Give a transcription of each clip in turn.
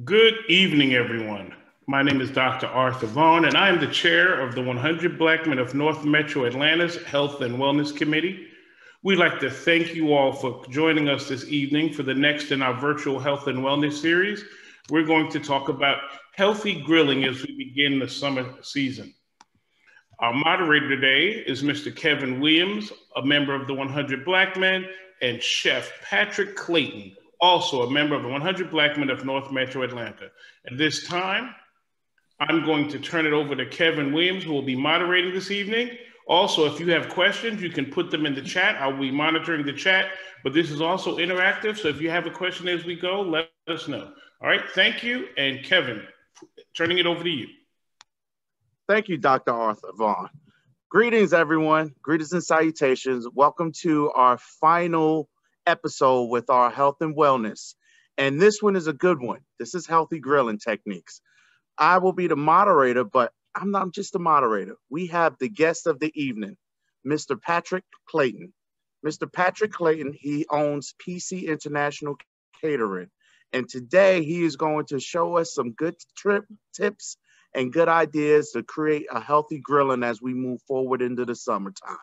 Good evening, everyone. My name is Dr. Arthur Vaughn, and I am the chair of the 100 Black Men of North Metro Atlanta's Health and Wellness Committee. We'd like to thank you all for joining us this evening for the next in our virtual health and wellness series. We're going to talk about healthy grilling as we begin the summer season. Our moderator today is Mr. Kevin Williams, a member of the 100 Black Men, and Chef Patrick Clayton, also a member of the 100 Black Men of North Metro Atlanta. At this time, I'm going to turn it over to Kevin Williams, who will be moderating this evening. Also, if you have questions, you can put them in the chat. I'll be monitoring the chat, but this is also interactive. So if you have a question as we go, let us know. All right, thank you. And Kevin, turning it over to you. Thank you, Dr. Arthur Vaughn. Greetings, everyone. Greetings and salutations. Welcome to our final episode with our health and wellness. And this one is a good one. This is healthy grilling techniques. I will be the moderator, but I'm not just a moderator. We have the guest of the evening, Mr. Patrick Clayton. Mr. Patrick Clayton, he owns PC International Catering. And today he is going to show us some good tips and good ideas to create a healthy grilling as we move forward into the summertime.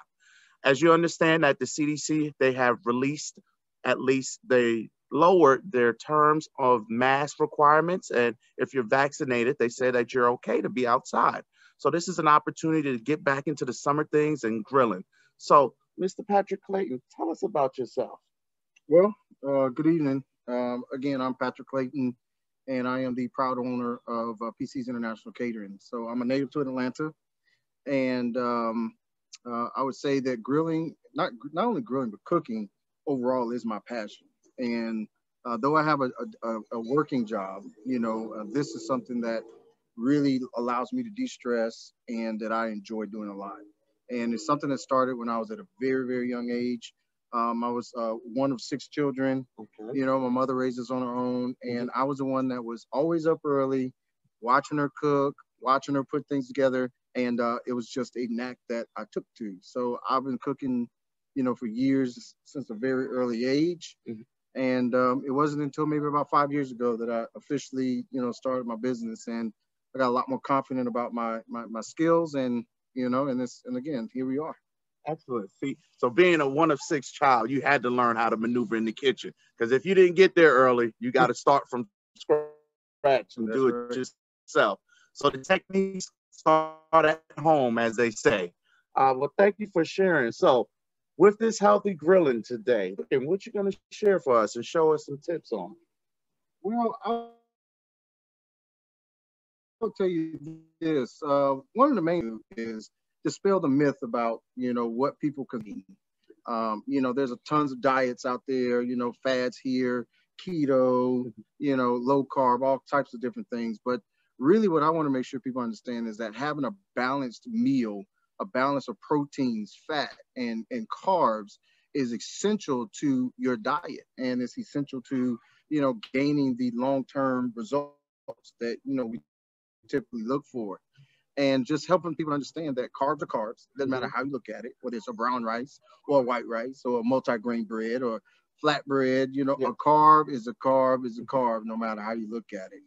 As you understand that the CDC, they have released, at least they lowered their terms of mask requirements. And if you're vaccinated, they say that you're okay to be outside. So this is an opportunity to get back into the summer things and grilling. So Mr. Patrick Clayton, tell us about yourself. Well, good evening. Again, I'm Patrick Clayton, and I am the proud owner of PC's International Catering. So I'm a native to Atlanta, and I would say that grilling, not only grilling, but cooking overall is my passion. And though I have a working job, this is something that really allows me to de-stress and that I enjoy doing a lot. And it's something that started when I was at a very, very young age. I was one of 6 children. Okay. My mother raised us on her own, and I was the one that was always up early, watching her cook, watching her put things together, and it was just a knack that I took to. So I've been cooking, for years, since a very early age. Mm-hmm. And it wasn't until maybe about 5 years ago that I officially, started my business, and I got a lot more confident about my skills, and and again, here we are. Excellent. See, so being a one of 6 child, you had to learn how to maneuver in the kitchen, because if you didn't get there early, you got to start from scratch and do it yourself. So the techniques start at home, as they say. Well, thank you for sharing. So with this healthy grilling today, and what you're going to share for us and show us some tips on? Well, I'll tell you this. One of the main is dispel the myth about, what people can eat. There's tons of diets out there, fads here, keto, low carb, all types of different things. But really what I want to make sure people understand is that having a balanced meal, a balance of proteins, fat, and carbs is essential to your diet. And it's essential to, gaining the long-term results that, we typically look for. And just helping people understand that carbs are carbs. Doesn't matter how you look at it, whether it's a brown rice or a white rice or a multi-grain bread or flat bread. A carb is a carb is a carb, no matter how you look at it.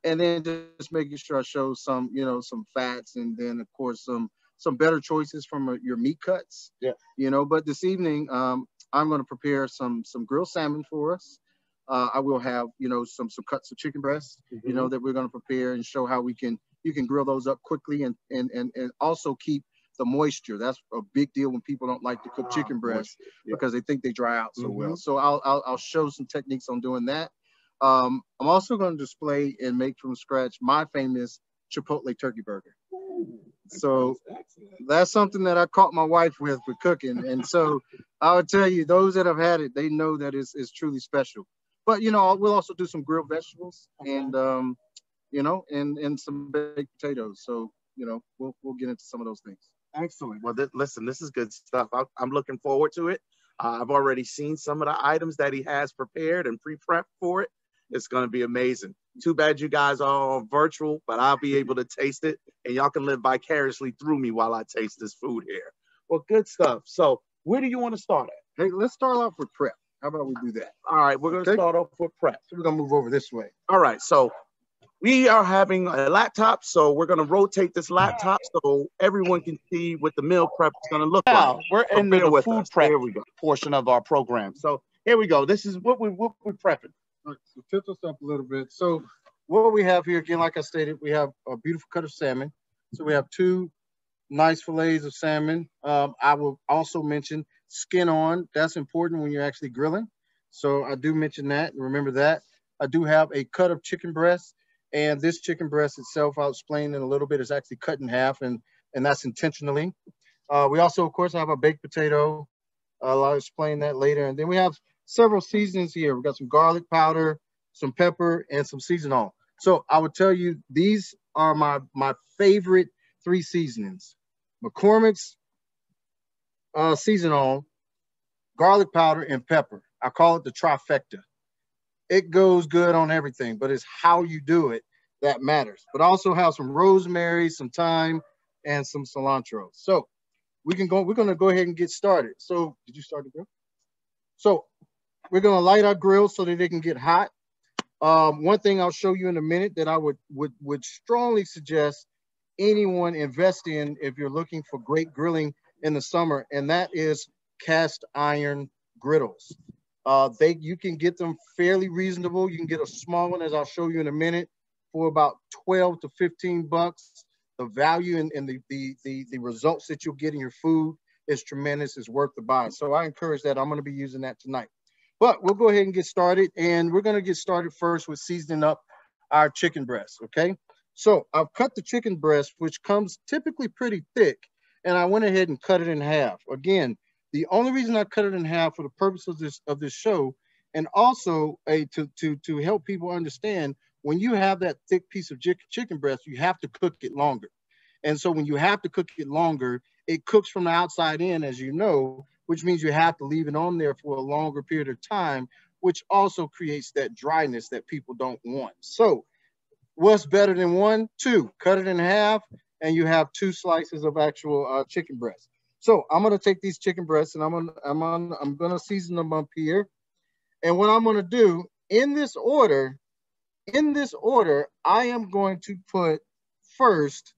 And then just making sure I show some, some fats, and then of course some better choices from your meat cuts. Yeah. But this evening, I'm going to prepare some grilled salmon for us. I will have, some cuts of chicken breast, mm-hmm. That we're going to prepare and show how you can grill those up quickly and also keep the moisture. That's a big deal when people don't like to cook chicken breast, because they think they dry out so mm-hmm. well. So I'll show some techniques on doing that. I'm also going to display and make from scratch my famous Chipotle turkey burger. Ooh, so that's something that I caught my wife with for cooking. And so I would tell you, those that have had it, they know that it's truly special. But, we'll also do some grilled vegetables and some baked potatoes. So, we'll get into some of those things. Excellent. Well, listen, this is good stuff. I'm looking forward to it. I've already seen some of the items that he has prepared and pre-prepped for it. It's going to be amazing. Too bad you guys are all virtual, but I'll be able to taste it, and y'all can live vicariously through me while I taste this food here. Well, good stuff. So where do you want to start at? Hey, let's start off with prep. How about we do that? All right, we're going to start off with prep. So we're going to move over this way. All right, so We are having a laptop, so we're going to rotate this laptop so everyone can see what the meal prep is going to look like. We're in the food prep portion of our program. So here we go. This is what we're prepping. All right, so tilt us up a little bit. So what we have here, again, like I stated, we have a beautiful cut of salmon. So we have 2 nice fillets of salmon. I will also mention skin on. That's important when you're actually grilling. So I do mention that. Remember that. I do have a cut of chicken breast. And this chicken breast itself, I'll explain in a little bit, is actually cut in half, and that's intentionally. We also, of course, have a baked potato. I'll explain that later. And then we have several seasonings here. We've got some garlic powder, some pepper, and some seasonal. So I would tell you, these are my favorite 3 seasonings. McCormick's seasonal, garlic powder, and pepper. I call it the trifecta. It goes good on everything, but it's how you do it that matters. But also have some rosemary, some thyme, and some cilantro. So we're going to go ahead and get started. So did you start the grill? So we're going to light our grill so that they can get hot. One thing I'll show you in a minute that I would strongly suggest anyone invest in if you're looking for great grilling in the summer, and that is cast iron griddles. You can get them fairly reasonable. You can get a small one, as I'll show you in a minute, for about 12 to 15 bucks. The value and the results that you'll get in your food is tremendous. It's worth the buy. So I encourage that. I'm going to be using that tonight. But we'll go ahead and get started. And we're going to get started first with seasoning up our chicken breast, okay? So I've cut the chicken breast, which comes typically pretty thick, and I went ahead and cut it in half. Again, the only reason I cut it in half for the purpose of this show, and also to help people understand, when you have that thick piece of chicken breast, you have to cook it longer. And so when you have to cook it longer, it cooks from the outside in, as you know, which means you have to leave it on there for a longer period of time, which also creates that dryness that people don't want. So what's better than 1? 2, cut it in half, and you have 2 slices of actual chicken breast. So I'm gonna take these chicken breasts and I'm gonna season them up here. And what I'm gonna do in this order, I am going to put first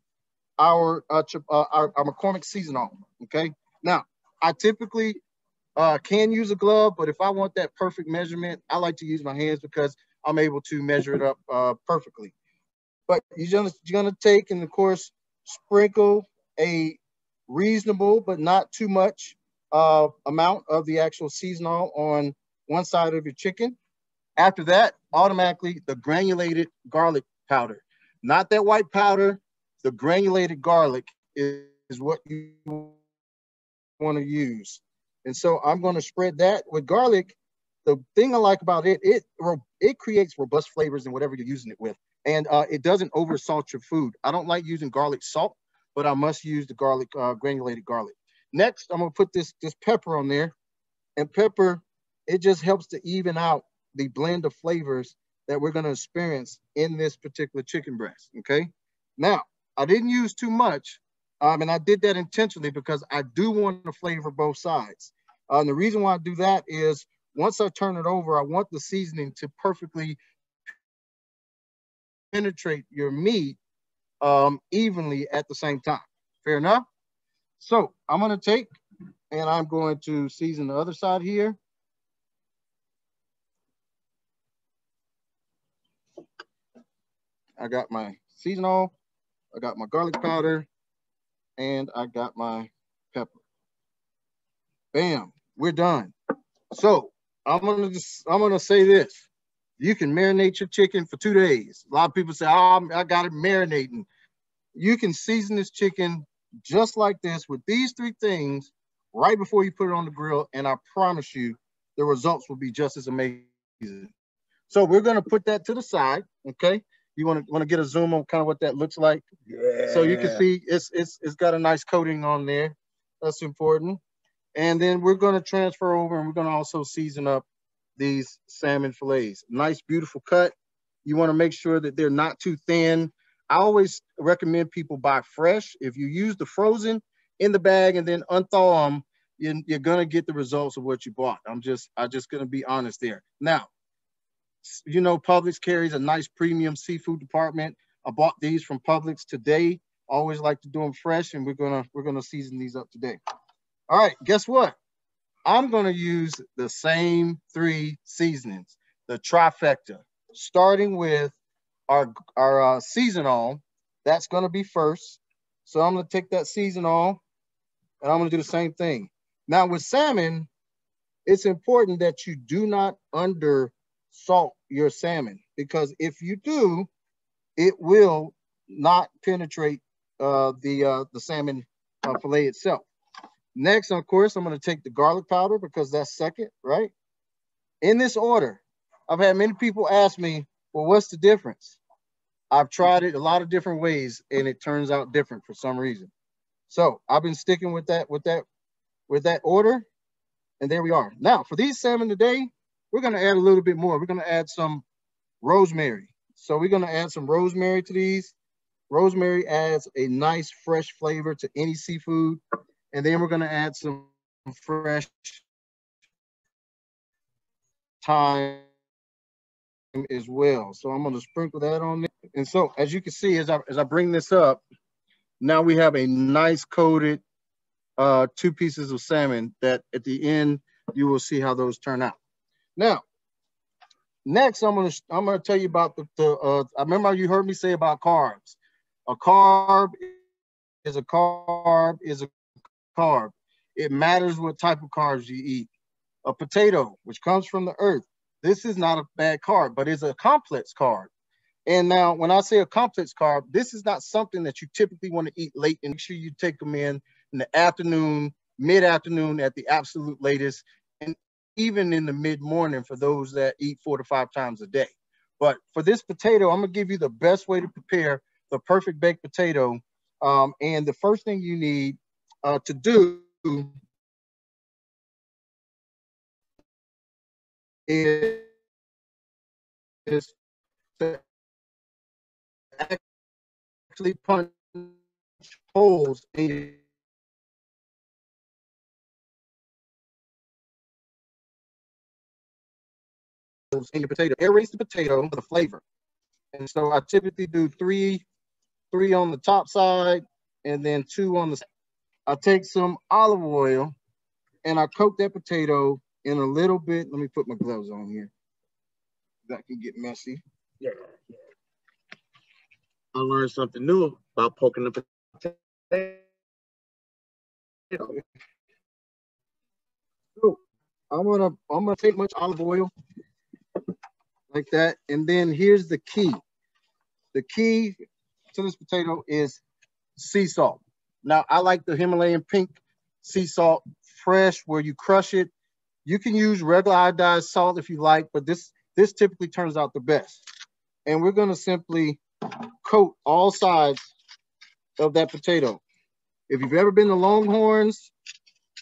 our McCormick seasoning. Okay. Now I typically can use a glove, but if I want that perfect measurement, I like to use my hands because I'm able to measure it up perfectly. But you're gonna take and of course sprinkle a reasonable but not too much amount of the actual seasoning on one side of your chicken. After that, automatically the granulated garlic powder, not that white powder. The granulated garlic is what you want to use. And so I'm going to spread that with garlic. The thing I like about it, it creates robust flavors in whatever you're using it with. And it doesn't over salt your food. I don't like using garlic salt, but I must use the garlic, granulated garlic. Next, I'm gonna put this pepper on there. And pepper, it just helps to even out the blend of flavors that we're gonna experience in this particular chicken breast, okay? Now, I didn't use too much, and I did that intentionally because I do want to flavor both sides. And the reason why I do that is once I turn it over, I want the seasoning to perfectly penetrate your meat evenly at the same time. Fair enough? So I'm going to take and I'm going to season the other side here. I got my seasoning, I got my garlic powder, and I got my pepper. Bam, we're done. So I'm gonna say this. You can marinate your chicken for 2 days. A lot of people say, oh, I got it marinating. You can season this chicken just like this with these 3 things right before you put it on the grill, and I promise you the results will be just as amazing. So we're gonna put that to the side, okay? You want to get a zoom on kind of what that looks like? Yeah. So you can see it's got a nice coating on there. That's important. And then we're going to transfer over and we're going to also season up these salmon fillets. Nice, beautiful cut. You want to make sure that they're not too thin. I always recommend people buy fresh. If you use the frozen in the bag and then unthaw them, you're going to get the results of what you bought. I'm just going to be honest there. Now, You know, Publix carries a nice premium seafood department. I bought these from Publix today. Always like to do them fresh, and we're gonna season these up today. All right, guess what? I'm gonna use the same 3 seasonings, the trifecta, starting with our seasonal. That's gonna be first. So I'm gonna take that seasonal, and I'm gonna do the same thing. Now with salmon, it's important that you do not under salt your salmon, because if you do, it will not penetrate the salmon fillet itself. Next, of course, I'm going to take the garlic powder because that's second, right? In this order, I've had many people ask me, well, what's the difference? I've tried it a lot of different ways, and it turns out different for some reason. So I've been sticking with that order, and there we are. Now, for these salmon today, we're going to add a little bit more. We're going to add some rosemary. So we're going to add some rosemary to these. Rosemary adds a nice fresh flavor to any seafood. And then we're going to add some fresh thyme as well. So I'm going to sprinkle that on there. And so as you can see, as I bring this up, now we have a nice coated 2 pieces of salmon that at the end, you will see how those turn out. Now, next, I'm gonna tell you about I remember you heard me say about carbs. A carb is a carb is a carb. It matters what type of carbs you eat. A potato, which comes from the earth, this is not a bad carb, but it's a complex carb. And now, when I say a complex carb, this is not something that you typically want to eat late. And make sure you take them in the afternoon, mid-afternoon at the absolute latest, and even in the mid-morning for those that eat 4 to 5 times a day. But for this potato, I'm gonna give you the best way to prepare the perfect baked potato. And the first thing you need to do is to actually punch holes in your potato. Aerate the potato for the flavor. And so I typically do three on the top side and then 2 on the side. I take some olive oil and I coat that potato in a little bit. Let me put my gloves on here. That can get messy. Yeah. I learned something new about poking the potato. So I'm gonna take much olive oil like that, and then here's the key. The key to this potato is sea salt. Now I like the Himalayan pink sea salt, fresh, where you crush it. You can use regular iodized salt if you like, but this typically turns out the best. And we're gonna simply coat all sides of that potato. If you've ever been to Longhorns,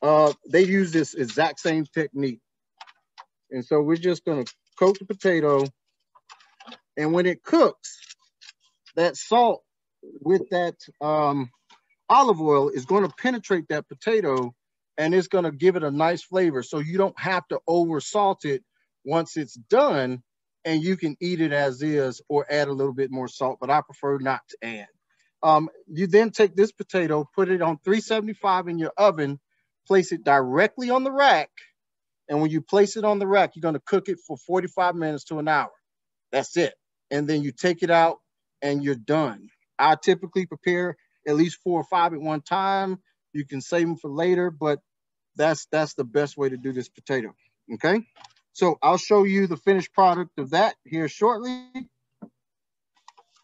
they use this exact same technique. And so we're just gonna coat the potato, and when it cooks, that salt with that olive oil is going to penetrate that potato, and it's going to give it a nice flavor. So you don't have to over salt it once it's done, and you can eat it as is or add a little bit more salt, but I prefer not to add. You then take this potato, put it on 375 in your oven, place it directly on the rack. And when you place it on the rack, you're going to cook it for 45 minutes to an hour. That's it. And then you take it out and you're done. I typically prepare at least 4 or 5 at one time. You can save them for later, but that's the best way to do this potato. Okay. So I'll show you the finished product of that here shortly.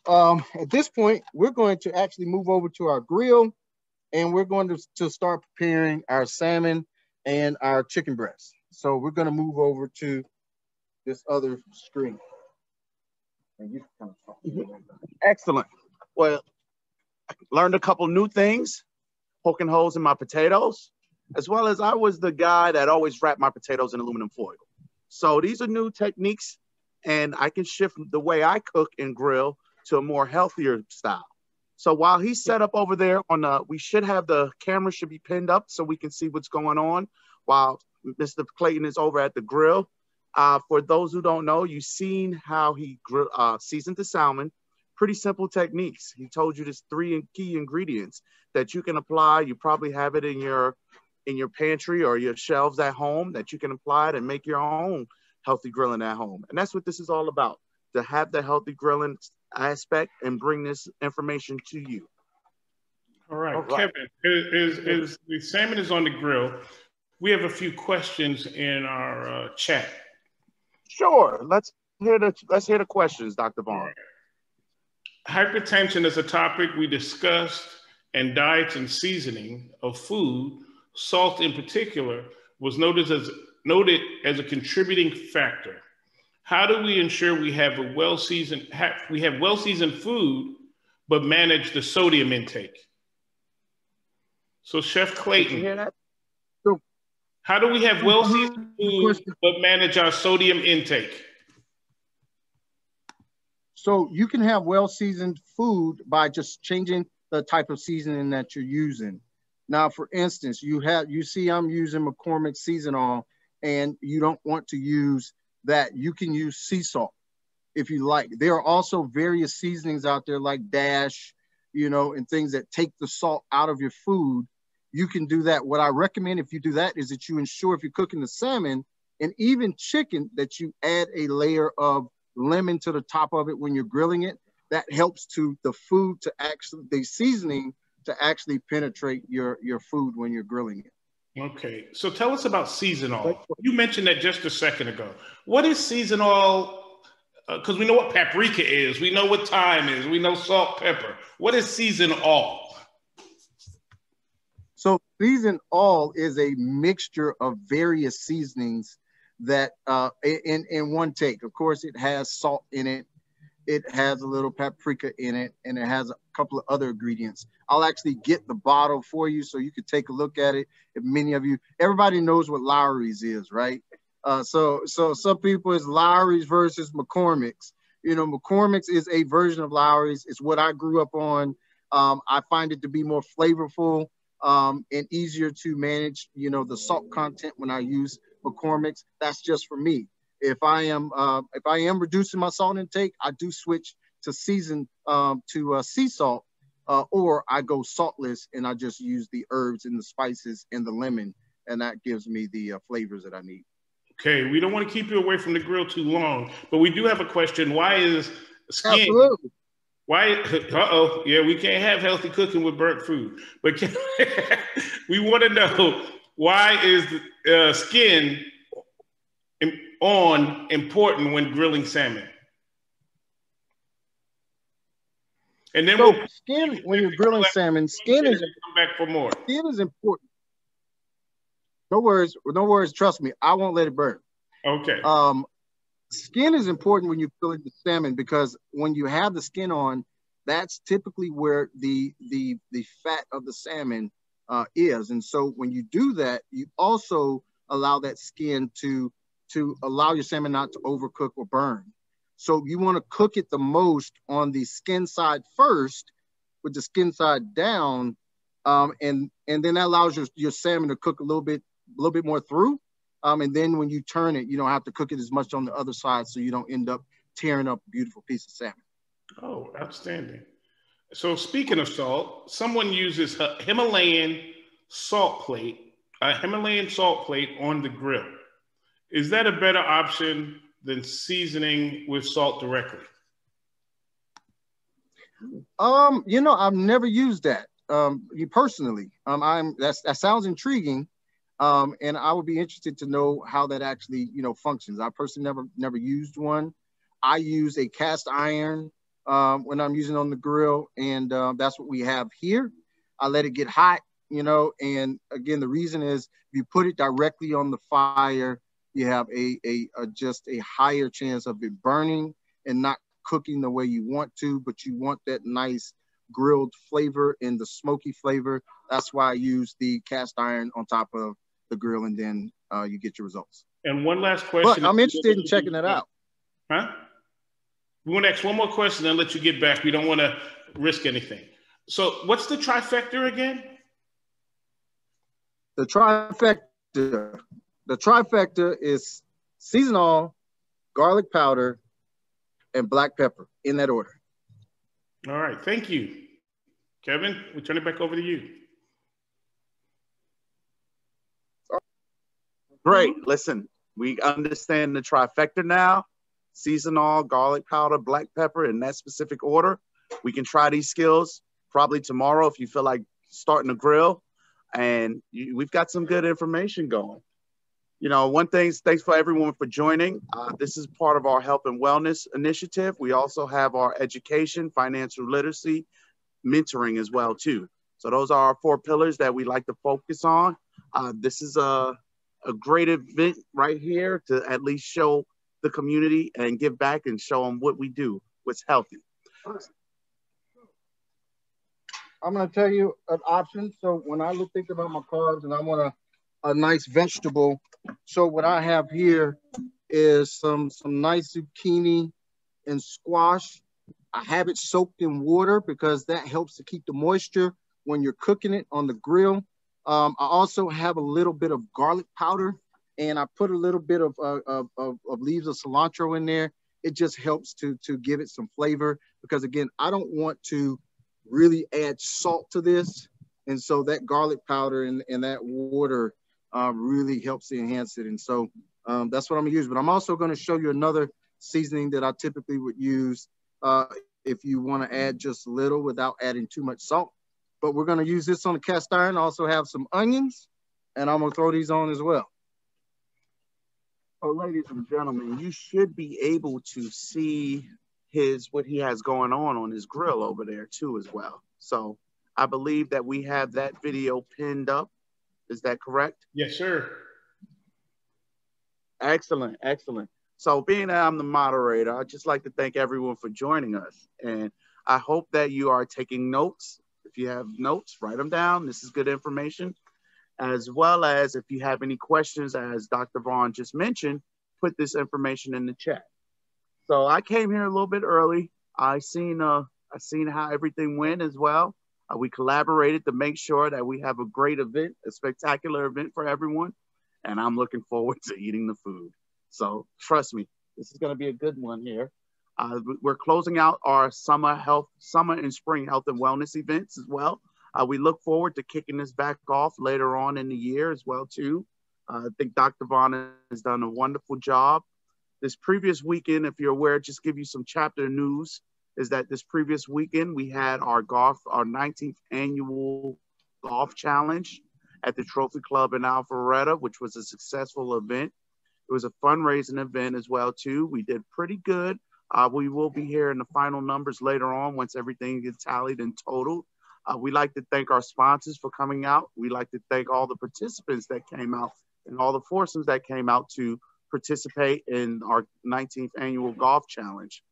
At this point, we're going to actually move over to our grill, and we're going to start preparing our salmon and our chicken breast. So we're going to move over to this other screen. And you can kind of Excellent. Well, I learned a couple new things, poking holes in my potatoes, as well as I was the guy that always wrapped my potatoes in aluminum foil. So these are new techniques, and I can shift the way I cook and grill to a more healthier style. So while he's set up over there we should have the camera should be pinned up so we can see what's going on while Mr. Clayton is over at the grill. For those who don't know, you've seen how he seasoned the salmon. Pretty simple techniques. He told you there's three key ingredients that you can apply. You probably have it in your pantry or your shelves at home that you can apply it and make your own healthy grilling at home. And that's what this is all about, to have the healthy grilling aspect and bring this information to you. All right. Kevin, as the salmon is on the grill, we have a few questions in our chat. Sure. Let's hear the questions, Dr. Vaughn. Hypertension is a topic we discussed, and diets and seasoning of food, salt in particular, was noted as a contributing factor. How do we ensure we have well-seasoned food, but manage the sodium intake? So, Chef Clayton, did you hear that? How do we have well-seasoned food, but manage our sodium intake? So you can have well-seasoned food by just changing the type of seasoning that you're using. Now, for instance, you see I'm using McCormick's season-all, and you don't want to use that. You can use sea salt if you like. There are also various seasonings out there like Dash, and things that take the salt out of your food. You can do that. What I recommend if you do that is that you ensure, if you're cooking the salmon and even chicken, that you add a layer of lemon to the top of it when you're grilling it. That helps the food to actually, the seasoning to actually penetrate your food when you're grilling it. Okay, so tell us about season-all. You mentioned that just a second ago. What is season-all? Because we know what paprika is, we know what thyme is, we know salt, pepper. What is season-all? So season-all is a mixture of various seasonings that in one take. Of course, it has salt in it, it has a little paprika in it, and it has a couple of other ingredients. I'll actually get the bottle for you so you could take a look at it. If everybody knows what Lowry's is, right? So some people, it's Lowry's versus McCormick's. McCormick's is a version of Lowry's. It's what I grew up on. I find it to be more flavorful and easier to manage, the salt content when I use McCormick's. That's just for me. If I am reducing my salt intake, I do switch to sea salt, or I go saltless and I just use the herbs and the spices and the lemon, and that gives me the flavors that I need. Okay, we don't want to keep you away from the grill too long, but we do have a question. Why is skin? Absolutely. Why? Yeah, we can't have healthy cooking with burnt food, but we want to know, why is skin important when grilling salmon? And then skin, when you're grilling salmon, skin is come back for more. Skin is important. No worries. Trust me, I won't let it burn. Okay. Skin is important when you're grilling the salmon, because when you have the skin on, that's typically where the fat of the salmon is. And so when you do that, you also allow that skin to allow your salmon not to overcook or burn. So you want to cook it the most on the skin side first, with the skin side down, and then that allows your salmon to cook a little bit more through. And then when you turn it, you don't have to cook it as much on the other side, so you don't end up tearing up a beautiful piece of salmon. Oh, outstanding. So speaking of salt, someone uses a Himalayan salt plate on the grill. Is that a better option than seasoning with salt directly? I've never used that. Personally, that sounds intriguing. And I would be interested to know how that actually, functions. I personally never used one. I use a cast iron when I'm using on the grill, and that's what we have here. I let it get hot, and again, the reason is if you put it directly on the fire, you have just a higher chance of it burning and not cooking the way you want to, but you want that nice grilled flavor and the smoky flavor. That's why I use the cast iron on top of the grill, and then you get your results. And one last question. But I'm interested in checking it out. Huh? We want to ask one more question and let you get back. We don't want to risk anything. So what's the trifecta again? The trifecta is seasonal, garlic powder, and black pepper in that order. All right, thank you. Kevin, we turn it back over to you. Great. Listen, we understand the trifecta now. Seasonal, garlic powder, black pepper in that specific order. We can try these skills probably tomorrow if you feel like starting to grill. And we've got some good information going. You know, one thing, thanks for everyone for joining. This is part of our health and wellness initiative. We also have our education, financial literacy, mentoring as well too. So those are our 4 pillars that we like to focus on. This is a great event right here to at least show the community and give back and show them what we do, what's healthy. I'm going to tell you an option. So when I think about my carbs and I want a nice vegetable, so what I have here is some nice zucchini and squash. I have it soaked in water because that helps to keep the moisture when you're cooking it on the grill. I also have a little bit of garlic powder, and I put a little bit of leaves of cilantro in there. It just helps to give it some flavor because, again, I don't want to really add salt to this. And so that garlic powder and that water really helps to enhance it. And so that's what I'm going to use. But I'm also going to show you another seasoning that I typically would use if you want to add just a little without adding too much salt. But we're going to use this on the cast iron. I also have some onions, and I'm going to throw these on as well. Oh, ladies and gentlemen, you should be able to see what he has going on his grill over there too as well. So I believe that we have that video pinned up. Is that correct? Yes, sir. Excellent, excellent. So being that I'm the moderator, I'd just like to thank everyone for joining us. And I hope that you are taking notes. If you have notes, write them down. This is good information. As well as if you have any questions, as Dr. Vaughn just mentioned, put this information in the chat. So I came here a little bit early. I seen how everything went as well. We collaborated to make sure that we have a great event, a spectacular event for everyone. And I'm looking forward to eating the food. So trust me, this is going to be a good one here. We're closing out our summer and spring health and wellness events as well. We look forward to kicking this back off later on in the year as well too. I think Dr. Vaughn has done a wonderful job. This previous weekend, if you're aware, just give you some chapter news, is that this previous weekend we had our 19th annual golf challenge at the Trophy Club in Alpharetta, which was a successful event. It was a fundraising event as well too. We did pretty good. We will be hearing the final numbers later on once everything gets tallied and totaled. We like to thank our sponsors for coming out. We like to thank all the participants that came out and all the foursomes that came out to participate in our 19th annual golf challenge.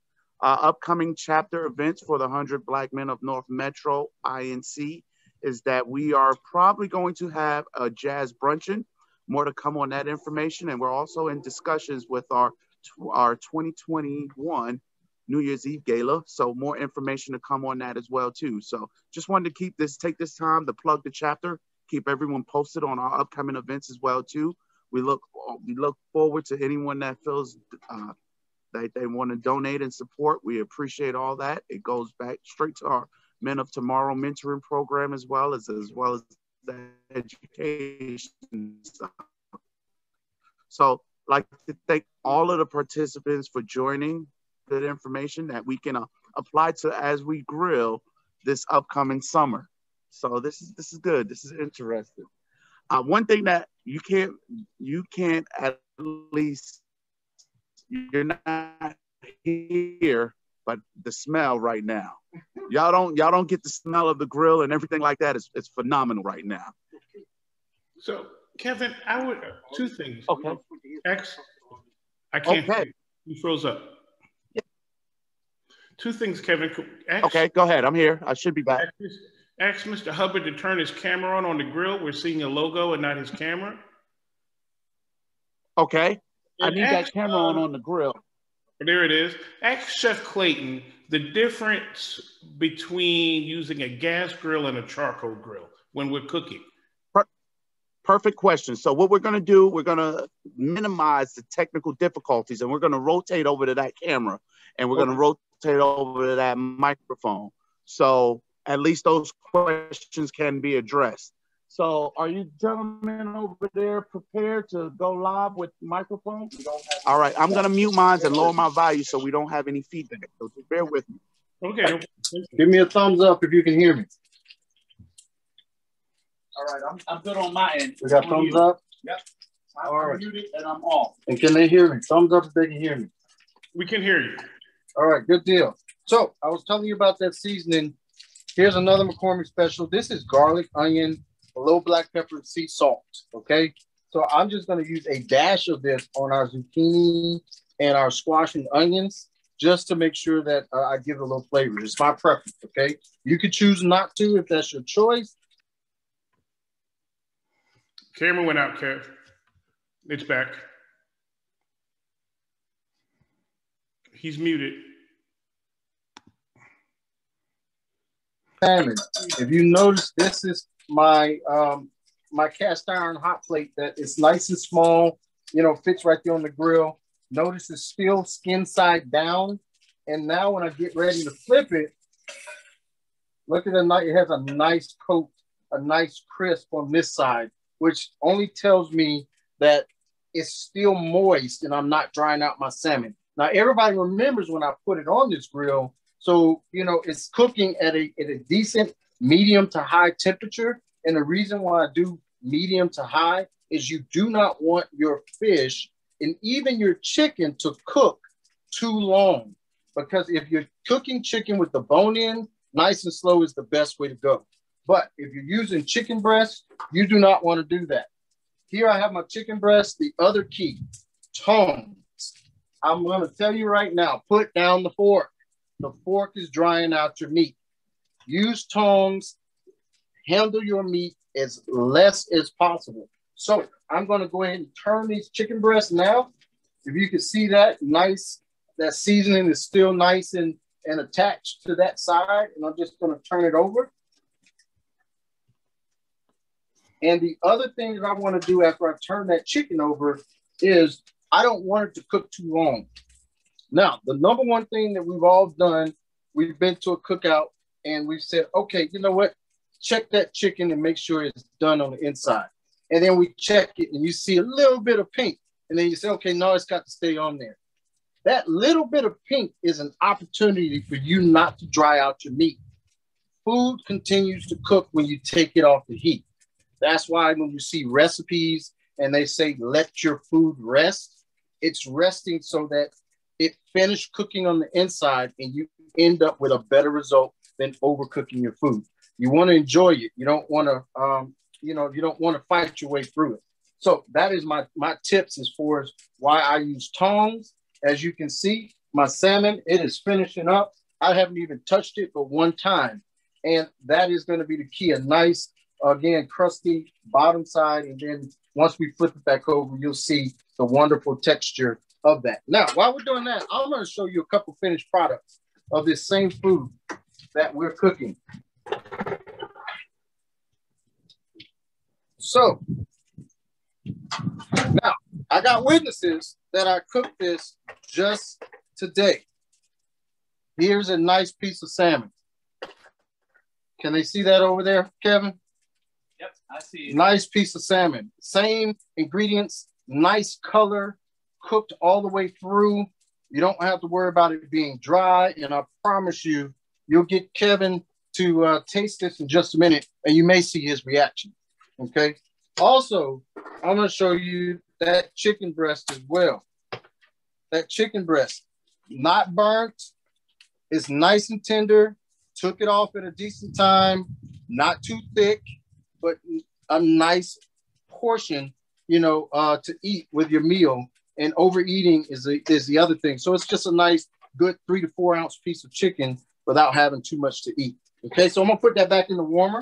Upcoming chapter events for the 100 Black Men of North Metro INC is that we are probably going to have a jazz bruncheon. More to come on that information. And we're also in discussions with our 2021 New Year's Eve Gala. So more information to come on that as well too. So just wanted to take this time to plug the chapter, keep everyone posted on our upcoming events as well too. We look forward to anyone that feels that they want to donate and support. We appreciate all that. It goes back straight to our Men of Tomorrow mentoring program as well as the education stuff. So I'd like to thank all of the participants for joining. Good information that we can apply to as we grill this upcoming summer. So this is good. This is interesting. One thing that you can't at least, you're not here, but the smell right now. Y'all don't get the smell of the grill and everything like that. It's phenomenal right now. So Kevin, two things. Okay. I can't. Okay. You froze up. Yeah. Two things, Kevin. Okay, go ahead. I'm here. I should be back. Ask Mr. Hubbard to turn his camera on the grill. We're seeing a logo and not his camera. Okay. I need that camera on the grill. There it is. Ask Chef Clayton the difference between using a gas grill and a charcoal grill when we're cooking. Perfect question. So what we're going to do, we're going to minimize the technical difficulties, and we're going to rotate over to that camera, and we're going to rotate over to that microphone. So at least those questions can be addressed. So are you gentlemen over there prepared to go live with microphone? All right, I'm going to mute mine and lower my volume so we don't have any feedback. So just bear with me. Okay. Give me a thumbs up if you can hear me. All right, I'm good on my end. We got thumbs up? Yep. I'm muted and I'm off. And can they hear me? Thumbs up if they can hear me. We can hear you. All right, good deal. So I was telling you about that seasoning. Here's another McCormick special. This is garlic, onion, low black pepper, and sea salt, okay? So I'm just gonna use a dash of this on our zucchini and our squash and onions just to make sure that I give it a little flavor. It's my preference, okay? You could choose not to if that's your choice. Camera went out, Kev. It's back. He's muted. Salmon. If you notice, this is my my cast iron hot plate that is nice and small, you know, fits right there on the grill. Notice it's still skin side down. And now when I get ready to flip it, look at the night. It has a nice coat, a nice crisp on this side, which only tells me that it's still moist and I'm not drying out my salmon. Now, everybody remembers when I put it on this grill. So, you know, it's cooking at a decent medium to high temperature. And the reason why I do medium to high is you do not want your fish and even your chicken to cook too long. Because if you're cooking chicken with the bone in, nice and slow is the best way to go. But if you're using chicken breast, you do not want to do that. Here I have my chicken breast. The other key, tongs. I'm going to tell you right now, put down the fork. The fork is drying out your meat. Use tongs. Handle your meat as less as possible. So I'm going to go ahead and turn these chicken breasts now. If you can see that, nice. That seasoning is still nice and attached to that side. And I'm just going to turn it over. And the other thing that I want to do after I turn that chicken over is I don't want it to cook too long. Now, the number one thing that we've all done, we've been to a cookout and we've said, okay, you know what? Check that chicken and make sure it's done on the inside. And then we check it and you see a little bit of pink. And then you say, okay, no, it's got to stay on there. That little bit of pink is an opportunity for you not to dry out your meat. Food continues to cook when you take it off the heat. That's why when you see recipes and they say, let your food rest, it's resting so that it finished cooking on the inside and you end up with a better result than overcooking your food. You want to enjoy it. You don't want to, you don't want to fight your way through it. So that is my tips as far as why I use tongs. As you can see, my salmon, it is finishing up. I haven't even touched it but one time. And that is going to be the key. A nice, again, crusty bottom side. And then once we flip it back over, you'll see the wonderful texture of that. Now, while we're doing that, I'm going to show you a couple finished products of this same food that we're cooking. So, now, I got witnesses that I cooked this just today. Here's a nice piece of salmon. Can they see that over there, Kevin? Yep, I see it. Nice piece of salmon. Same ingredients, nice color, cooked all the way through. You don't have to worry about it being dry. And I promise you, you'll get Kevin to taste this in just a minute, and you may see his reaction. Okay. Also, I'm going to show you that chicken breast as well. That chicken breast, not burnt. It's nice and tender. Took it off at a decent time. Not too thick, but a nice portion, to eat with your meal. And overeating is the other thing. So it's just a nice, good 3 to 4 ounce piece of chicken without having too much to eat. Okay, so I'm going to put that back in the warmer.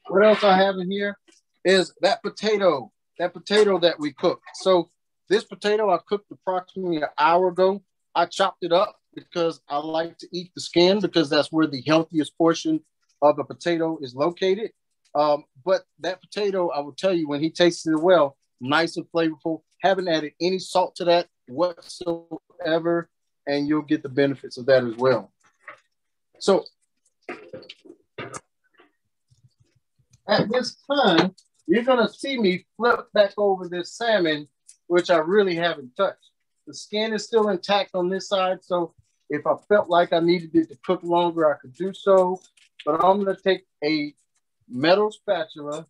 What else I have in here is that potato that we cooked. So this potato I cooked approximately an hour ago. I chopped it up because I like to eat the skin because that's where the healthiest portion of the potato is located. But that potato, I will tell you, when he tasted it well, nice and flavorful. Haven't added any salt to that whatsoever, and you'll get the benefits of that as well. So at this time, you're going to see me flip back over this salmon, which I really haven't touched. The skin is still intact on this side, so if I felt like I needed it to cook longer, I could do so. But I'm going to take a metal spatula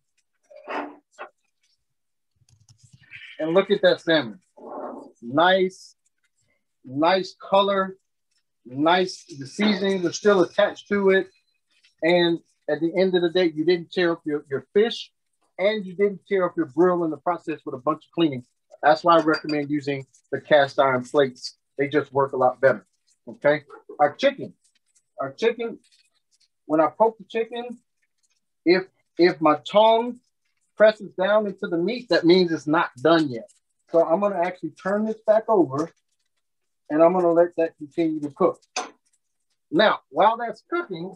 and look at that salmon. Nice color, nice. The seasonings are still attached to it. And at the end of the day, you didn't tear up your fish, and you didn't tear up your grill in the process with a bunch of cleaning. That's why I recommend using the cast iron plates. They just work a lot better. Okay. Our chicken, when I poke the chicken, if my tongue presses down into the meat, that means it's not done yet. So I'm going to actually turn this back over, and I'm going to let that continue to cook. Now, while that's cooking,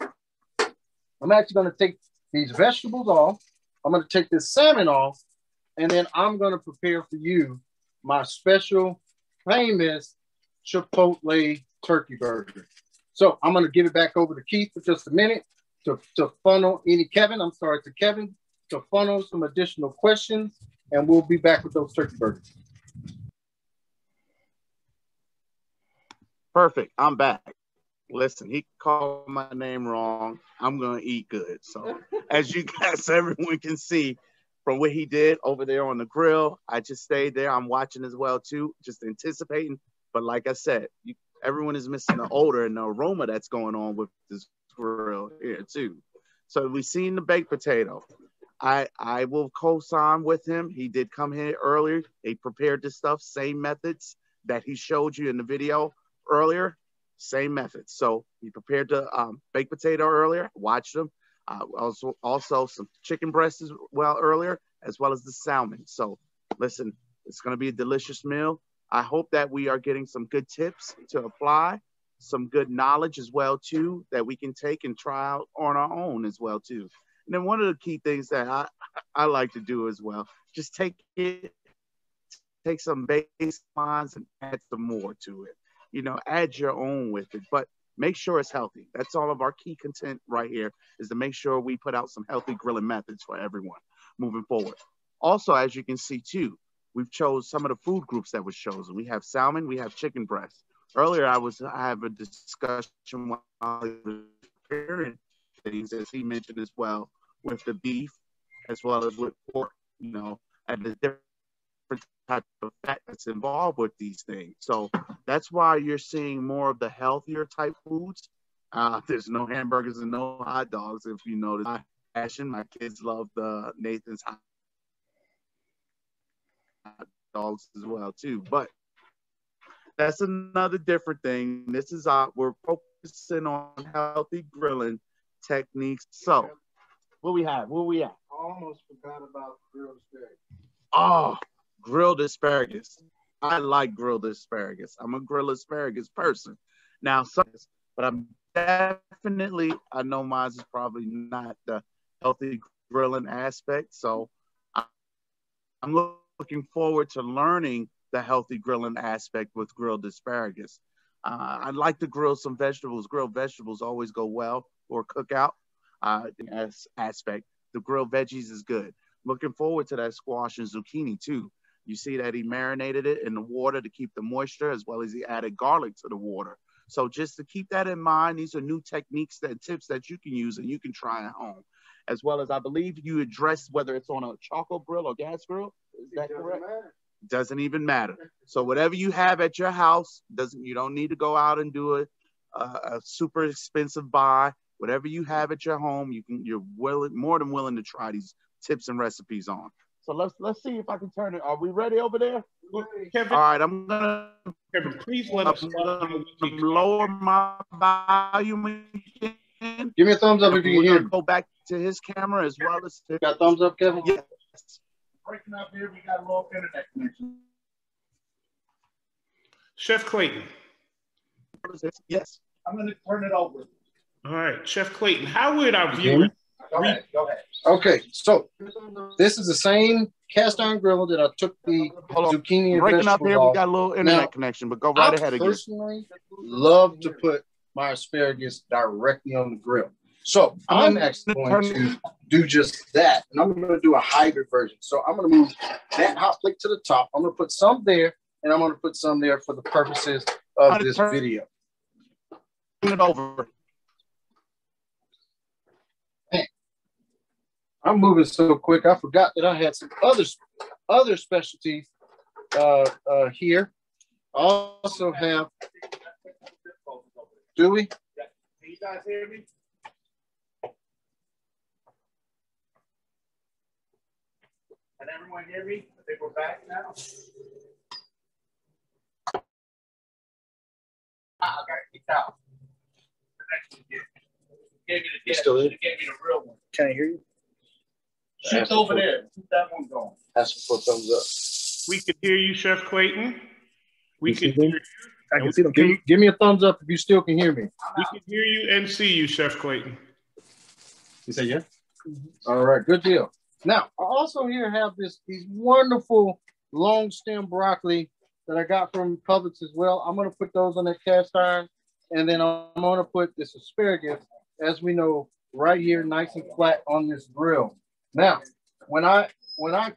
I'm actually going to take these vegetables off. I'm going to take this salmon off, and then I'm going to prepare for you my special, famous Chipotle turkey burger. So I'm going to give it back over to Keith for just a minute to funnel Kevin to funnel some additional questions, and we'll be back with those turkey burgers. Perfect. I'm back. Listen, he called my name wrong. I'm going to eat good. So as you guys, everyone can see from what he did over there on the grill, I just stayed there. I'm watching as well too, just anticipating. But like I said, everyone is missing the odor and the aroma that's going on with this grill here too. So we've seen the baked potato. I will co-sign with him. He did come here earlier. He prepared this stuff, same methods that he showed you in the video earlier, same methods. So he prepared the baked potato earlier, watched him. Also some chicken breasts as well earlier, as well as the salmon. So listen, it's going to be a delicious meal. I hope that we are getting some good tips to apply, some good knowledge as well too, that we can take and try out on our own as well too. And then one of the key things that I like to do as well, just take some baselines and add some more to it. You know, add your own with it, but make sure it's healthy. That's all of our key content right here, is to make sure we put out some healthy grilling methods for everyone moving forward. Also, as you can see too, we've chose some of the food groups that was chosen. We have salmon, we have chicken breast. Earlier, I have a discussion while I was preparing things, as he mentioned as well, with the beef as well as with pork, you know, and the different type of fat that's involved with these things. So that's why you're seeing more of the healthier type foods. There's no hamburgers and no hot dogs. If you notice, my kids love the Nathan's hot dogs as well too. But that's another different thing. This is we're focusing on healthy grilling techniques. So what we at? I almost forgot about grilled asparagus. Oh, grilled asparagus. I like grilled asparagus. I'm a grilled asparagus person. Now, but I'm definitely, I know mine is probably not the healthy grilling aspect. So I'm looking forward to learning the healthy grilling aspect with grilled asparagus. I'd like to grill some vegetables. Grilled vegetables always go well, or cookout aspect. The grilled veggies is good. Looking forward to that squash and zucchini too. You see that he marinated it in the water to keep the moisture, as well as he added garlic to the water. So just to keep that in mind, these are new techniques and tips that you can use and you can try at home. As well as, I believe you addressed whether it's on a charcoal grill or gas grill. Is that correct? Doesn't even matter. So whatever you have at your house, you don't need to go out and do a super expensive buy. Whatever you have at your home, you're more than willing to try these tips and recipes on. So let's see if I can turn it. Are we ready over there? Kevin, all right, I'm gonna Kevin, please let us lower my volume again. Give me a thumbs up if you can hear me. Go back to his camera as well as got thumbs up, Kevin? Yes. Breaking up here, we got a little internet connection. Chef Clayton. Yes. I'm going to turn it over. All right, Chef Clayton, how would our viewers? Go ahead. Okay, so this is the same cast iron grill that I took the zucchini and breaking up vegetables here. off. We got a little internet connection, but go right ahead again. I personally love to put my asparagus directly on the grill. So I'm actually going to do just that, and I'm going to do a hybrid version. So I'm going to move that hot plate to the top. I'm going to put some there, and I'm going to put some there for the purposes of this video. Turn it over. Man, I'm moving so quick. I forgot that I had some other specialties here. I also have. Do we? Can you guys hear me? Can everyone hear me? I think we're back now. I got kicked out. Gave me the still in? Gave me the real one. Can I hear you? Shoot over there. Keep that one going. Ask for a thumbs up. We can hear you, Chef Clayton. We can hear you. I can see them. Give me a thumbs up if you still can hear me. We can hear you and see you, Chef Clayton. You say yeah? All right, good deal. Now, I also here have these wonderful long stem broccoli that I got from Publix as well. I'm going to put those on that cast iron, and then I'm going to put this asparagus, as we know, right here, nice and flat on this grill. Now, when I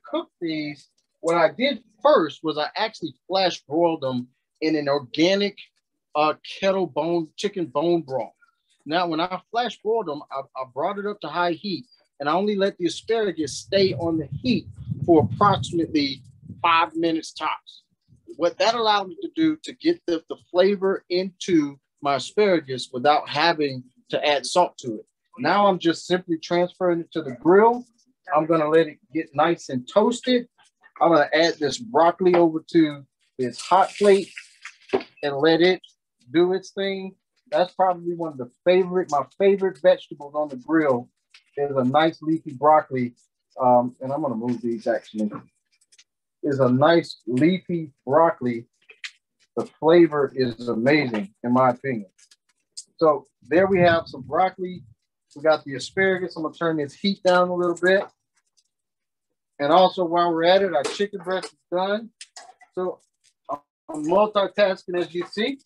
cooked these, what I did first was I actually flash broiled them in an organic kettle chicken bone broth. Now, when I flash broiled them, I brought it up to high heat, and I only let the asparagus stay on the heat for approximately 5 minutes tops. What that allowed me to do to get the flavor into my asparagus without having to add salt to it. Now I'm just simply transferring it to the grill. I'm going to let it get nice and toasted. I'm going to add this broccoli over to this hot plate and let it do its thing. That's probably one of my favorite vegetables on the grill is a nice leafy broccoli. And I'm going to move these actually. Is a nice leafy broccoli. The flavor is amazing, in my opinion. So there we have some broccoli. We got the asparagus. I'm going to turn this heat down a little bit. And also, while we're at it, our chicken breast is done. So I'm multitasking, as you see.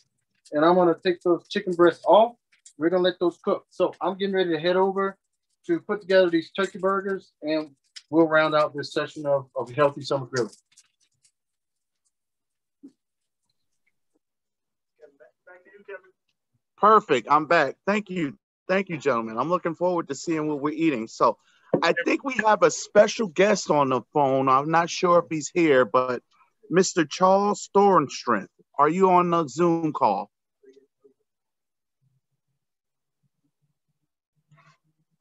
And I'm going to take those chicken breasts off. We're going to let those cook. So I'm getting ready to head over to put together these turkey burgers, and we'll round out this session of healthy summer grilling. Perfect. I'm back. Thank you. Thank you, gentlemen. I'm looking forward to seeing what we're eating. So I think we have a special guest on the phone. I'm not sure if he's here, but Mr. Charles Thornstrength, are you on the Zoom call?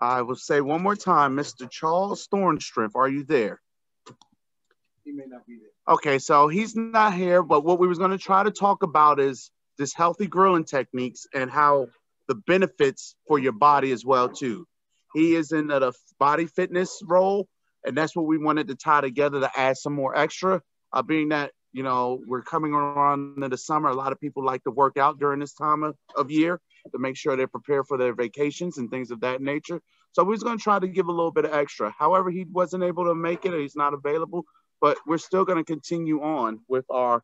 I will say one more time, Mr. Charles Thornstrength, are you there? He may not be there. Okay, so he's not here, but what we was going to try to talk about is this healthy grilling techniques and how the benefits for your body as well too. He is in the body fitness role, and that's what we wanted to tie together to add some more extra, being that, you know, we're coming around into the summer. A lot of people like to work out during this time of year to make sure they're prepared for their vacations and things of that nature. So we was going to try to give a little bit of extra. However, he wasn't able to make it, or he's not available, but we're still going to continue on with our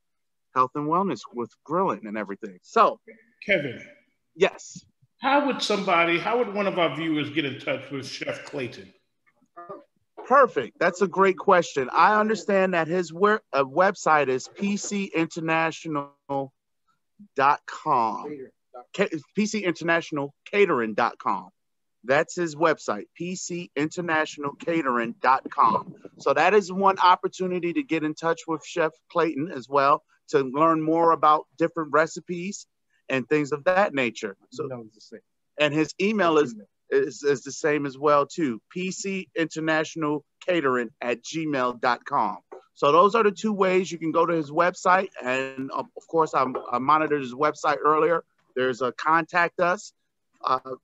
health and wellness with grilling and everything. So, Kevin. Yes. How would one of our viewers get in touch with Chef Clayton? Perfect. That's a great question. I understand that his website is pcinternational.com. pcinternationalcatering.com. That's his website, pcinternationalcatering.com. So that is one opportunity to get in touch with Chef Clayton as well, to learn more about different recipes and things of that nature. So, and his email is the same as well too, pcinternationalcatering@gmail.com. So those are the two ways you can go to his website. And of course, I monitored his website earlier. There's a contact us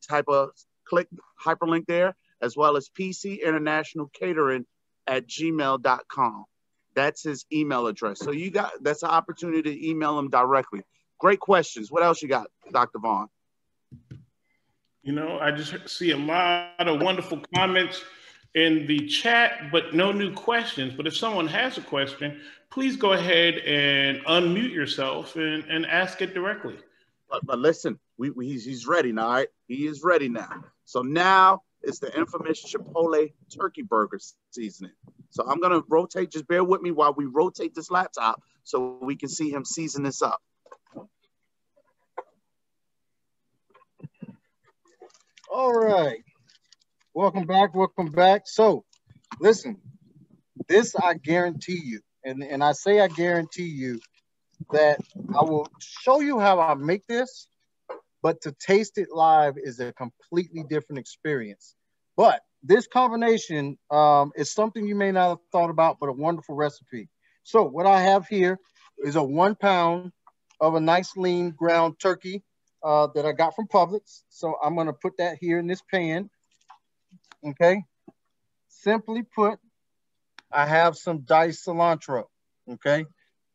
type of click hyperlink there, as well as pcinternationalcatering@gmail.com. That's his email address. So that's an opportunity to email him directly. Great questions. What else you got? Dr. Vaughn? You know, I just see a lot of wonderful comments in the chat, but no new questions. But if someone has a question, please go ahead and unmute yourself and ask it directly. But listen, he's ready now, all right? He is ready now. So now it's the infamous Chipotle turkey burger seasoning. So I'm gonna rotate, just bear with me while we rotate this laptop so we can see him season this up. All right. Welcome back. Welcome back. So listen, this I guarantee you, and I say I guarantee you that I will show you how I make this, but to taste it live is a completely different experience. But this combination is something you may not have thought about, but a wonderful recipe. So what I have here is a 1 pound of a nice lean ground turkey that I got from Publix. So I'm going to put that here in this pan. Okay. Simply put, I have some diced cilantro. Okay.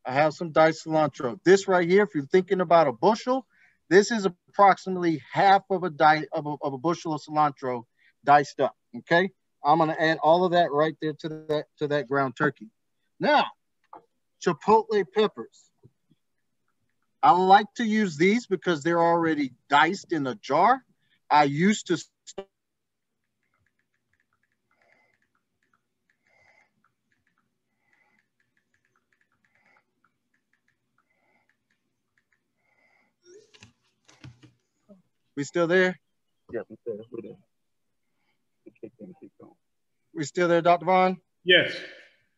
I have some diced cilantro. This right here, if you're thinking about a bushel, this is approximately half of a bushel of cilantro diced up. Okay. I'm going to add all of that right there to that ground turkey. Now, Chipotle peppers. I like to use these because they're already diced in a jar. I used to We still there? Yeah, we're there. We still there, Dr. Vaughn? Yes.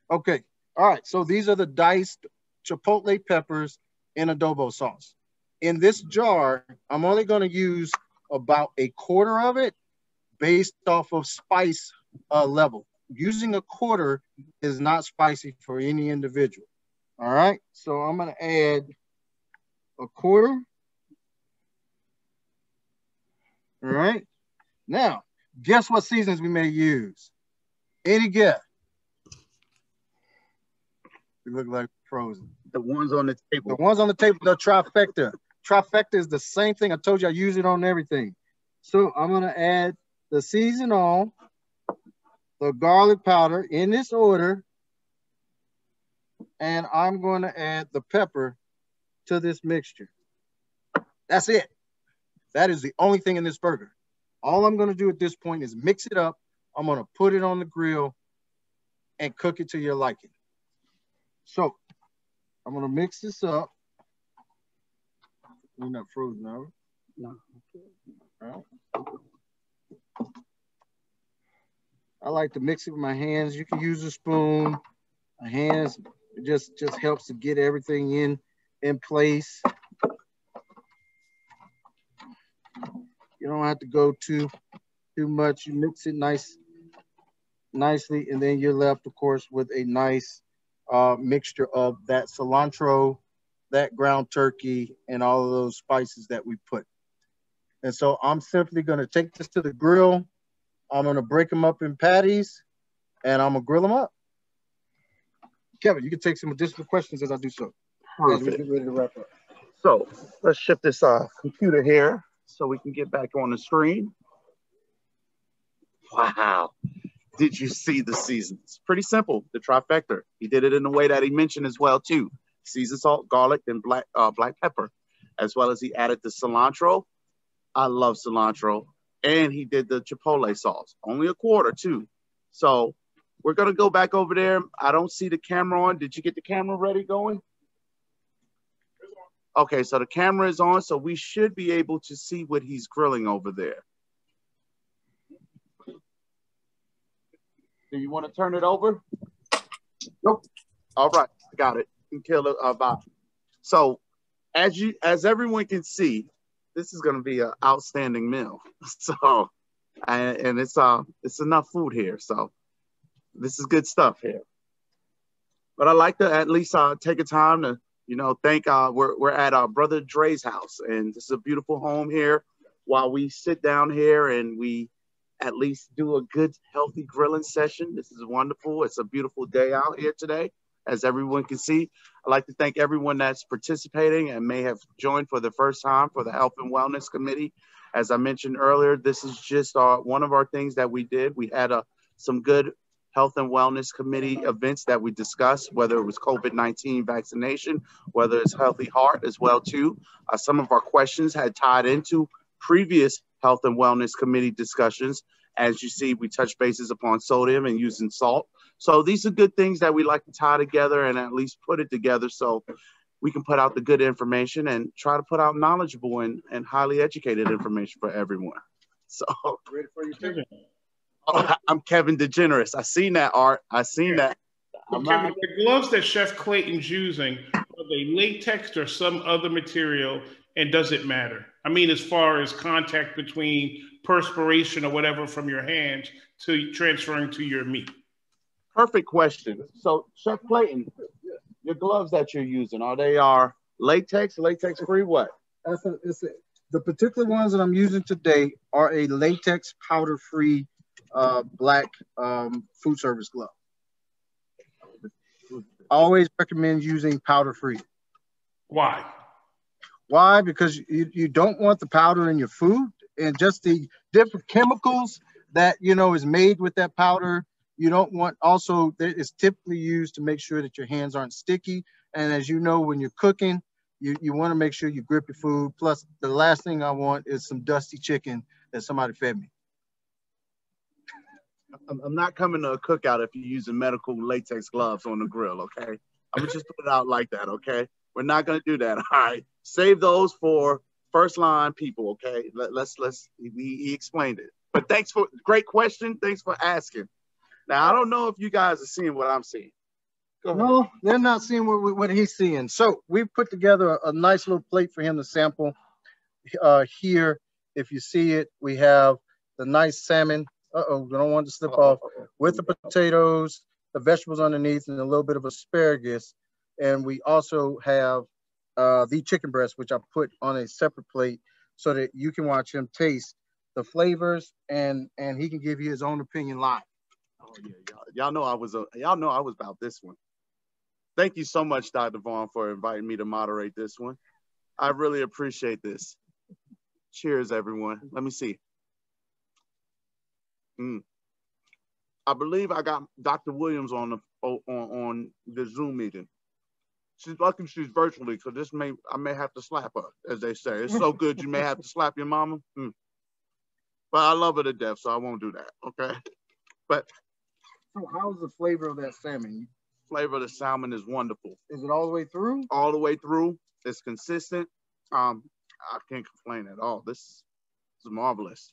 Okay. All right. So these are the diced Chipotle peppers in adobo sauce. In this jar, I'm only going to use about a quarter of it based off of spice level. Using a quarter is not spicy for any individual. All right. So I'm going to add a quarter. All right. Now, guess what seasonings we may use? Any guess? They look like frozen. The ones on the table. The ones on the table, the trifecta. Trifecta is the same thing. I told you I use it on everything. So I'm going to add the seasonal, the garlic powder in this order, and I'm going to add the pepper to this mixture. That's it. That is the only thing in this burger. All I'm going to do at this point is mix it up. I'm going to put it on the grill and cook it to your liking. So I'm going to mix this up. You're not frozen, are we? No. All right. I like to mix it with my hands. You can use a spoon. My hands, it just helps to get everything in place. You don't have to go too much. You mix it nicely, and then you're left, of course, with a nice mixture of that cilantro, that ground turkey, and all of those spices that we put. And so I'm simply going to take this to the grill. I'm going to break them up in patties, and I'm going to grill them up. Kevin, you can take some additional questions as I do so. Perfect. As we get ready to wrap up. So let's shift this computer here so we can get back on the screen. Wow. Did you see the seasons? Pretty simple, the trifecta. He did it in the way that he mentioned as well, too. Seasoned salt, garlic, and black pepper, as well as he added the cilantro. I love cilantro. And he did the Chipotle sauce. Only a quarter, too. So we're going to go back over there. I don't see the camera on. Did you get the camera ready going? Okay, so the camera is on, so we should be able to see what he's grilling over there. Do you want to turn it over? Nope. All right, I got it. You can kill it about. So as everyone can see, this is going to be an outstanding meal. So, and it's enough food here. So this is good stuff here. But I like to at least take a time to, thank, we're at our brother Dre's house, and this is a beautiful home here while we sit down here and we at least do a good, healthy grilling session. This is wonderful. It's a beautiful day out here today. as everyone can see. I'd like to thank everyone that's participating and may have joined for the first time for the Health and Wellness Committee. As I mentioned earlier, this is just one of our things that we did. We had some good Health and Wellness Committee events that we discussed, whether it was COVID-19 vaccination, whether it's healthy heart as well too. Some of our questions had tied into previous Health and Wellness Committee discussions. As you see, we touch bases upon sodium and using salt. So these are good things that we like to tie together and at least put it together so we can put out the good information and try to put out knowledgeable and highly educated information for everyone. So Ready for your chicken? I'm Kevin DeGeneres. I seen that, Art. I seen that. Well, Kevin, the gloves that Chef Clayton's using, are they latex or some other material, and does it matter? I mean, as far as contact between perspiration or whatever from your hands to transferring to your meat. Perfect question. So, Chef Clayton, your gloves that you're using, are they latex free? What? The particular ones that I'm using today are a latex powder free black food service glove. I always recommend using powder free. Why? Why? Because you don't want the powder in your food and just the different chemicals that, is made with that powder. You don't want also that is typically used to make sure that your hands aren't sticky. And as you know, when you're cooking, you want to make sure you grip your food. Plus, the last thing I want is some dusty chicken that somebody fed me. I'm not coming to a cookout if you're using medical latex gloves on the grill, okay? I'm gonna just put it out like that, okay? We're not gonna do that, all right? Save those for first line people, okay? He explained it. But great question. Thanks for asking. Now, I don't know if you guys are seeing what I'm seeing. No, they're not seeing what he's seeing. So we put together a nice little plate for him to sample. Here, if you see it, we have the nice salmon. We don't want it to slip off. With the potatoes, the vegetables underneath, and a little bit of asparagus. And we also have the chicken breast, which I put on a separate plate so that you can watch him taste the flavors and he can give you his own opinion live. Oh yeah, y'all know I was about this one. Thank you so much, Dr. Vaughn, for inviting me to moderate this one. I really appreciate this. Cheers, everyone. Let me see. I believe I got Dr. Williams on the Zoom meeting. She's lucky she's virtually, because I may have to slap her, as they say. It's so good you may have to slap your mama. But I love her to death, so I won't do that. Okay. But so how's the flavor of that salmon? Flavor of the salmon is wonderful. Is it all the way through? All the way through. It's consistent. I can't complain at all. This is marvelous.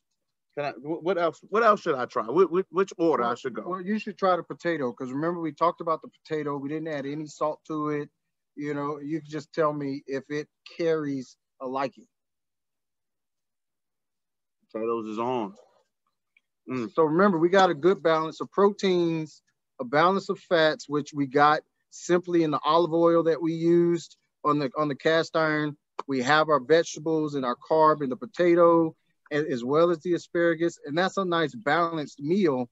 What else should I try? Which order I should go? Well, you should try the potato, because remember we talked about the potato. We didn't add any salt to it. You can just tell me if it carries a liking. Potatoes is on. So remember, we got a good balance of proteins, a balance of fats, which we got simply in the olive oil that we used on the cast iron. We have our vegetables and our carb in the potato, as well as the asparagus. And that's a nice balanced meal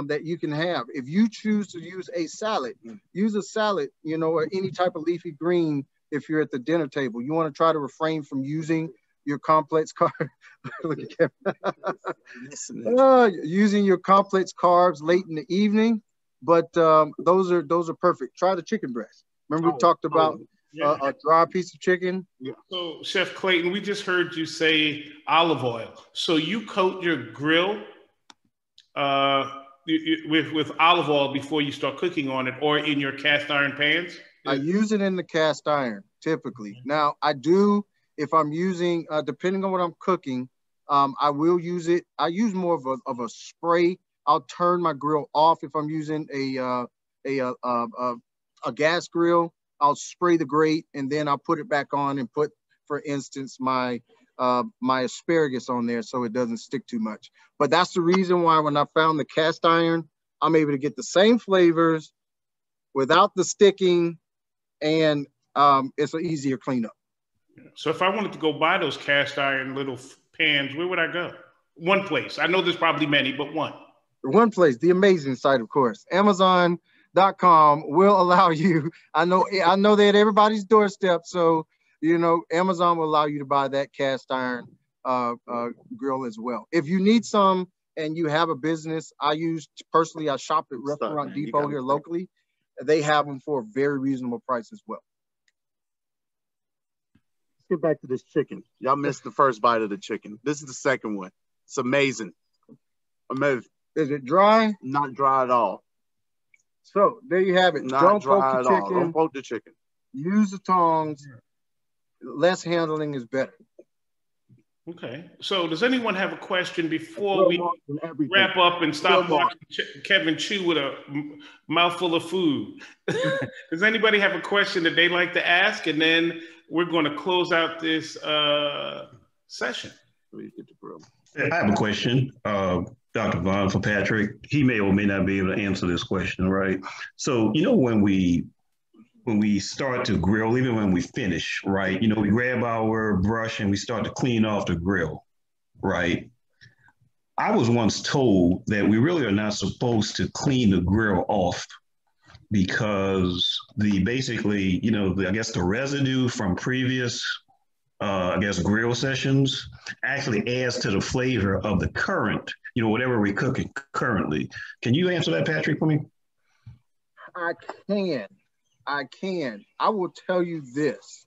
that you can have. If you choose to use a salad, use a salad, or any type of leafy green if you're at the dinner table. You want to try to refrain from using your complex carbs. Look at Kevin. Using your complex carbs late in the evening, but those are perfect. Try the chicken breast. Remember we talked about a dry piece of chicken? Yeah. So Chef Clayton, we just heard you say olive oil. So you coat your grill with olive oil before you start cooking on it, or in your cast iron pans? I use it in the cast iron typically. Now I do, if I'm using, depending on what I'm cooking, I will use it. I use more of a spray. I'll turn my grill off if I'm using a gas grill. I'll spray the grate and then I'll put it back on and put, for instance, my asparagus on there so it doesn't stick too much. But that's the reason why when I found the cast iron, I'm able to get the same flavors without the sticking, and it's an easier cleanup. So if I wanted to go buy those cast iron little pans, where would I go? One place. I know there's probably many, but one. One place, the amazing site, of course, Amazon. Amazon.com will allow you. I know they're at everybody's doorstep, so you know Amazon will allow you to buy that cast iron grill as well. If you need some and you have a business, I shop at Restaurant Depot here locally. They have them for a very reasonable price as well. Let's get back to this chicken. Y'all missed the first bite of the chicken. This is the second one. It's amazing. Amazing. Is it dry? Not dry at all. So there you have it. Not dry at all. Don't poke the chicken. Use the tongs. Less handling is better. Okay. So does anyone have a question before we wrap up and stop watching Kevin chew with a mouthful of food? Does anybody have a question that they'd like to ask? And then we're going to close out this session. I have a question, Dr. Vaughn, for Patrick. He may or may not be able to answer this question, right? So, you know, when we start to grill, even when we finish, right? You know, we grab our brush and we start to clean off the grill, right? I was once told that we really are not supposed to clean the grill off because basically, you know, I guess the residue from previous, grill sessions actually adds to the flavor of the current, you know, whatever we're cooking currently. Can you answer that, Patrick, for me? I can. I will tell you this.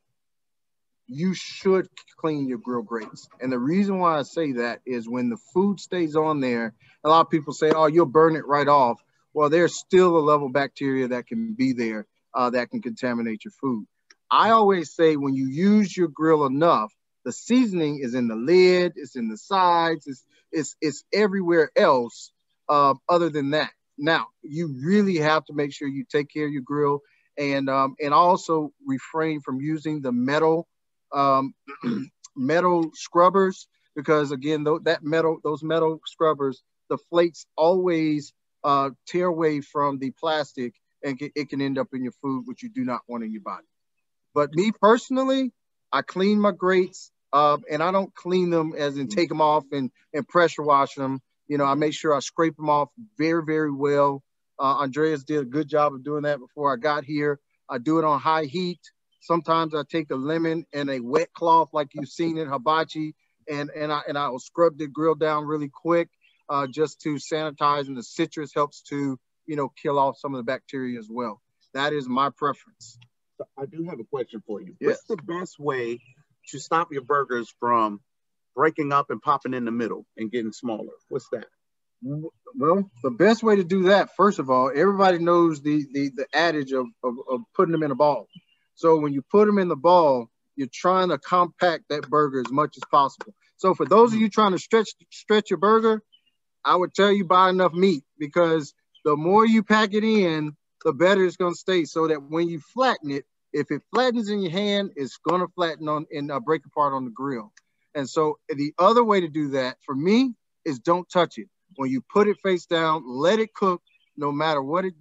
You should clean your grill grates. And the reason why I say that is when the food stays on there, a lot of people say, oh, you'll burn it right off. Well, there's still a level of bacteria that can be there that can contaminate your food. I always say when you use your grill enough, the seasoning is in the lid, it's in the sides, it's everywhere else other than that. Now, you really have to make sure you take care of your grill and also refrain from using the metal scrubbers because again, those metal scrubbers, the flakes always tear away from the plastic and it can end up in your food, which you do not want in your body. But me personally, I clean my grates and I don't clean them as in take them off and pressure wash them. You know, I make sure I scrape them off very, very well. Andreas did a good job of doing that before I got here. I do it on high heat. Sometimes I take a lemon and a wet cloth like you've seen in hibachi and I will scrub the grill down really quick just to sanitize, and the citrus helps to, you know, kill off some of the bacteria as well. That is my preference. So I do have a question for you. Yes. What's the best way to stop your burgers from breaking up and popping in the middle and getting smaller? What's that? Well, the best way to do that, first of all, everybody knows the adage of putting them in a ball. So when you put them in the ball, you're trying to compact that burger as much as possible. So for those of you trying to stretch your burger, I would tell you buy enough meat because the more you pack it in, the better it's going to stay, so that when you flatten it, if it flattens in your hand, it's going to flatten on and break apart on the grill. And so the other way to do that for me is don't touch it. When you put it face down, let it cook no matter what it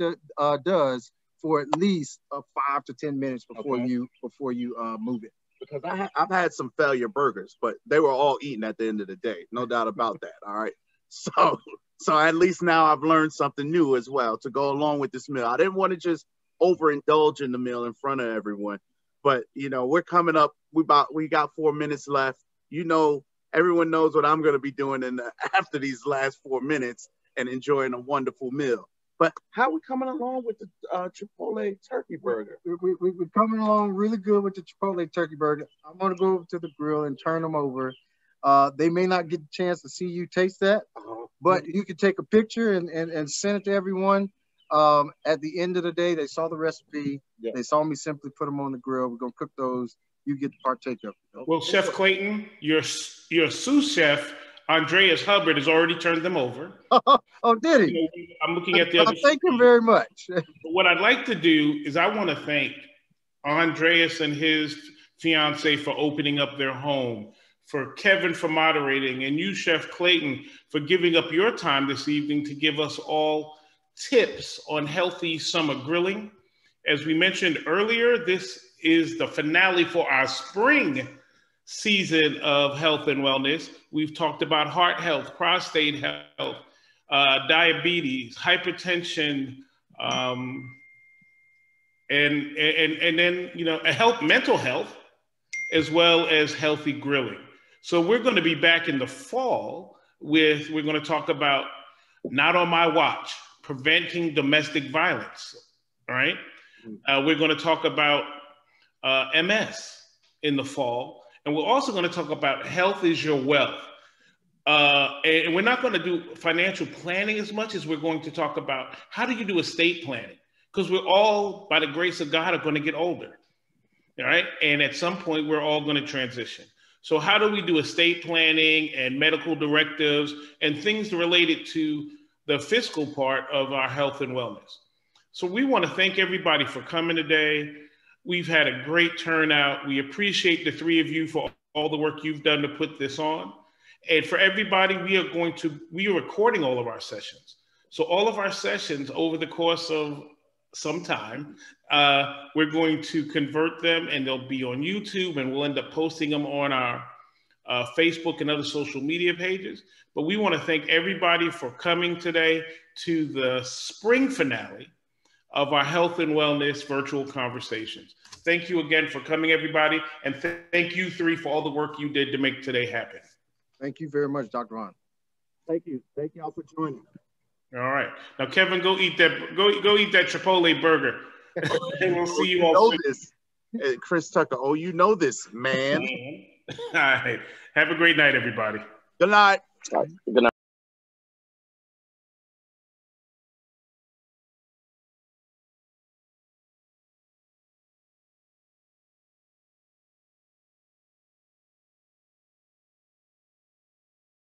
does for at least 5 to 10 minutes before you move it. Because I've had some failure burgers, but they were all eaten at the end of the day. No doubt about that. All right. So at least now I've learned something new as well to go along with this meal. I didn't want to just overindulge in the meal in front of everyone, but you know, we're coming up. We got 4 minutes left. You know, everyone knows what I'm going to be doing after these last 4 minutes and enjoying a wonderful meal. But how are we coming along with the Chipotle turkey burger? We're coming along really good with the Chipotle turkey burger. I'm going to go over to the grill and turn them over. They may not get a chance to see you taste that, but you can take a picture and send it to everyone. At the end of the day, they saw the recipe. Yeah. They saw me simply put them on the grill. We're going to cook those. You get to partake of it. Well, Chef Clayton, your sous chef, Andreas Hubbard, has already turned them over. Oh, did he? You know, I'm looking at the other. Thank you very much. But what I'd like to do is I want to thank Andreas and his fiance for opening up their home, for Kevin for moderating, and you, Chef Clayton, for giving up your time this evening to give us all tips on healthy summer grilling. As we mentioned earlier, this is the finale for our spring season of health and wellness. We've talked about heart health, prostate health, diabetes, hypertension, And then, you know, mental health, as well as healthy grilling. So we're going to be back in the fall we're going to talk about Not on My Watch, preventing domestic violence, all right? We're going to talk about MS in the fall. And we're also going to talk about health is your wealth. And we're not going to do financial planning as much as we're going to talk about how do you do estate planning? Because we're all, by the grace of God, are going to get older, all right? And at some point, we're all going to transition. So how do we do estate planning and medical directives and things related to the fiscal part of our health and wellness? So we want to thank everybody for coming today. We've had a great turnout. We appreciate the three of you for all the work you've done to put this on. And for everybody, we are recording all of our sessions. So all of our sessions over the course of some time, we're going to convert them and they'll be on YouTube, and we'll end up posting them on our Facebook and other social media pages. But we want to thank everybody for coming today to the spring finale of our health and wellness virtual conversations. Thank you again for coming, everybody. And thank you three for all the work you did to make today happen. Thank you very much, Dr. Ron. Thank you. Thank you all for joining. All right. Now, Kevin, go eat that Chipotle burger. And we'll see you all soon. This. Chris Tucker, oh, you know this, man. All right. Have a great night, everybody. Good night. All right. Good night.